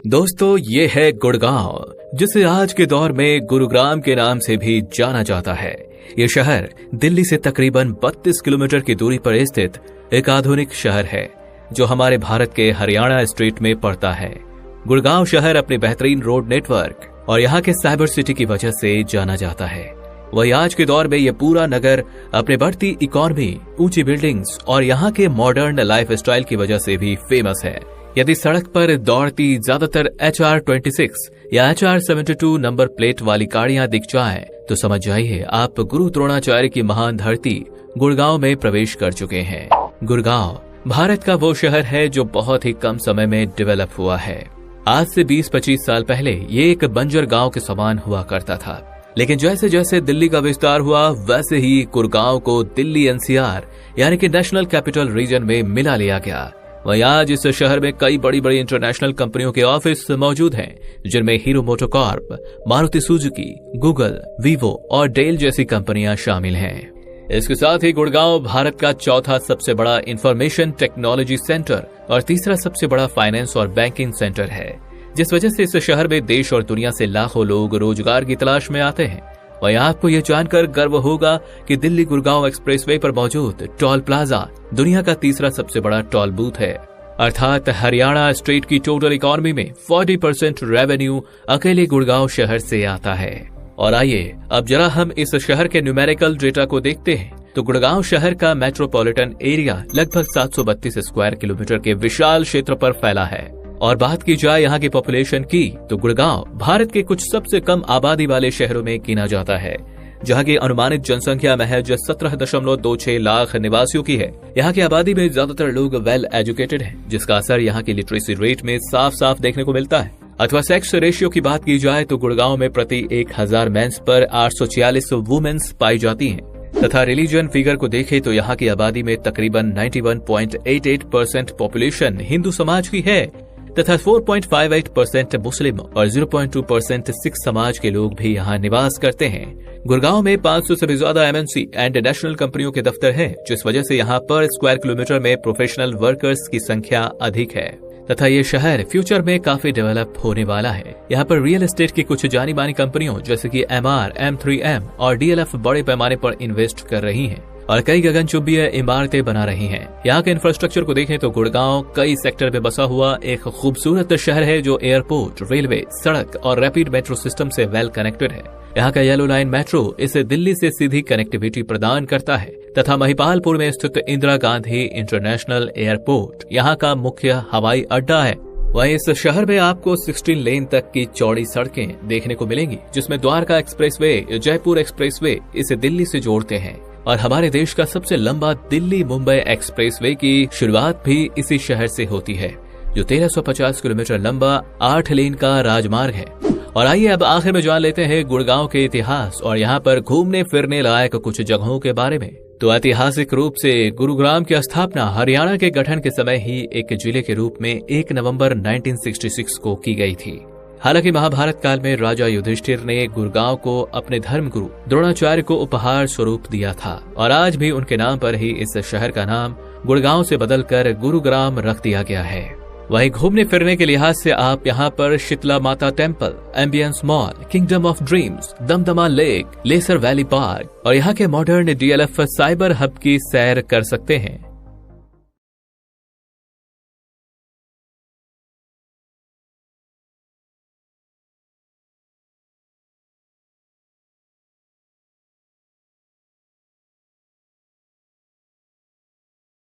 दोस्तों, ये है गुड़गांव, जिसे आज के दौर में गुरुग्राम के नाम से भी जाना जाता है। ये शहर दिल्ली से तकरीबन 32 किलोमीटर की दूरी पर स्थित एक आधुनिक शहर है, जो हमारे भारत के हरियाणा स्टेट में पड़ता है। गुड़गांव शहर अपने बेहतरीन रोड नेटवर्क और यहाँ के साइबर सिटी की वजह से जाना जाता है। वही आज के दौर में ये पूरा नगर अपने बढ़ती इकोनॉमी, ऊंची बिल्डिंग्स और यहाँ के मॉडर्न लाइफ स्टाइल की वजह से भी फेमस है। यदि सड़क पर दौड़ती ज्यादातर HR-26 या HR-72 नंबर प्लेट वाली गाड़ियां दिख जाएं, तो समझ जाइए आप गुरु द्रोणाचार्य की महान धरती गुड़गांव में प्रवेश कर चुके हैं। गुड़गांव भारत का वो शहर है जो बहुत ही कम समय में डेवलप हुआ है। आज से 20-25 साल पहले ये एक बंजर गांव के समान हुआ करता था, लेकिन जैसे जैसे दिल्ली का विस्तार हुआ, वैसे ही गुड़गांव को दिल्ली NCR यानी कि नेशनल कैपिटल रीजन में मिला लिया गया। वहीं आज इस शहर में कई बड़ी बड़ी इंटरनेशनल कंपनियों के ऑफिस मौजूद हैं, जिनमें hero MotoCorp, Maruti Suzuki, Google, Vivo और डेल जैसी कंपनियां शामिल हैं। इसके साथ ही गुड़गांव भारत का चौथा सबसे बड़ा इंफॉर्मेशन टेक्नोलॉजी सेंटर और तीसरा सबसे बड़ा फाइनेंस और बैंकिंग सेंटर है, जिस वजह से इस शहर में देश और दुनिया से लाखों लोग रोजगार की तलाश में आते हैं। वहीं आपको ये जानकर गर्व होगा कि दिल्ली गुड़गांव एक्सप्रेसवे पर मौजूद टोल प्लाजा दुनिया का तीसरा सबसे बड़ा टोल बूथ है, अर्थात हरियाणा स्टेट की टोटल इकोनॉमी में 40% रेवेन्यू अकेले गुड़गांव शहर से आता है। और आइए अब जरा हम इस शहर के न्यूमेरिकल डेटा को देखते हैं। तो गुड़गांव शहर का मेट्रोपॉलिटन एरिया लगभग 732 स्क्वायर किलोमीटर के विशाल क्षेत्र पर फैला है। और बात की जाए यहाँ की पॉपुलेशन की, तो गुड़गांव भारत के कुछ सबसे कम आबादी वाले शहरों में गिना जाता है, जहाँ की अनुमानित जनसंख्या महज 17.26 लाख निवासियों की है। यहाँ की आबादी में ज्यादातर लोग वेल एजुकेटेड हैं, जिसका असर यहाँ की लिटरेसी रेट में साफ साफ देखने को मिलता है। अथवा सेक्स रेशियो की बात की जाए तो गुड़गांव में प्रति 1000 मेंस पर 846 वुमेन्स पाई जाती हैं। तथा रिलीजन फिगर को देखें तो यहाँ की आबादी में तकरीबन 91.88% पॉपुलेशन हिंदू समाज की है, तथा 4.58% मुस्लिम और 0.2% सिख समाज के लोग भी यहाँ निवास करते हैं। गुड़गांव में 500 से भी ज्यादा MNC एंड नेशनल कंपनियों के दफ्तर हैं, जिस वजह से यहाँ पर स्क्वायर किलोमीटर में प्रोफेशनल वर्कर्स की संख्या अधिक है। तथा ये शहर फ्यूचर में काफी डेवलप होने वाला है। यहाँ पर रियल एस्टेट की कुछ जानी मानी कंपनियों जैसे कि MR, M3M और DLF बड़े पैमाने पर इन्वेस्ट कर रही हैं और कई गगनचुंबीय इमारतें बना रही हैं। यहाँ के इंफ्रास्ट्रक्चर को देखें तो गुड़गांव कई सेक्टर में बसा हुआ एक खूबसूरत शहर है, जो एयरपोर्ट, रेलवे, सड़क और रैपिड मेट्रो सिस्टम से वेल कनेक्टेड है। यहाँ का येलो लाइन मेट्रो इसे दिल्ली से सीधी कनेक्टिविटी प्रदान करता है, तथा महिपालपुर में स्थित इंदिरा गांधी इंटरनेशनल एयरपोर्ट यहाँ का मुख्य हवाई अड्डा है। वहीं इस शहर में आपको 16 लेन तक की चौड़ी सड़कें देखने को मिलेंगी, जिसमें द्वारका एक्सप्रेसवे, जयपुर एक्सप्रेसवे इसे दिल्ली से जोड़ते हैं। और हमारे देश का सबसे लंबा दिल्ली मुंबई एक्सप्रेसवे की शुरुआत भी इसी शहर से होती है, जो 1350 किलोमीटर लंबा 8 लेन का राजमार्ग है। और आइए अब आखिर में जान लेते हैं गुड़गांव के इतिहास और यहाँ पर घूमने फिरने लायक कुछ जगहों के बारे में। तो ऐतिहासिक रूप से गुरुग्राम की स्थापना हरियाणा के गठन के समय ही एक जिले के रूप में 1 नवंबर 1966 को की गई थी। हालांकि महाभारत काल में राजा युधिष्ठिर ने गुड़गांव को अपने धर्मगुरु द्रोणाचार्य को उपहार स्वरूप दिया था और आज भी उनके नाम पर ही इस शहर का नाम गुड़गांव से बदलकर गुरुग्राम रख दिया गया है। वहीं घूमने फिरने के लिहाज से आप यहाँ पर Sheetla Mata temple, Ambience Mall, Kingdom of Dreams, Damdama Lake, Leisure Valley Park और यहाँ के मॉडर्न DLF साइबर हब की सैर कर सकते हैं।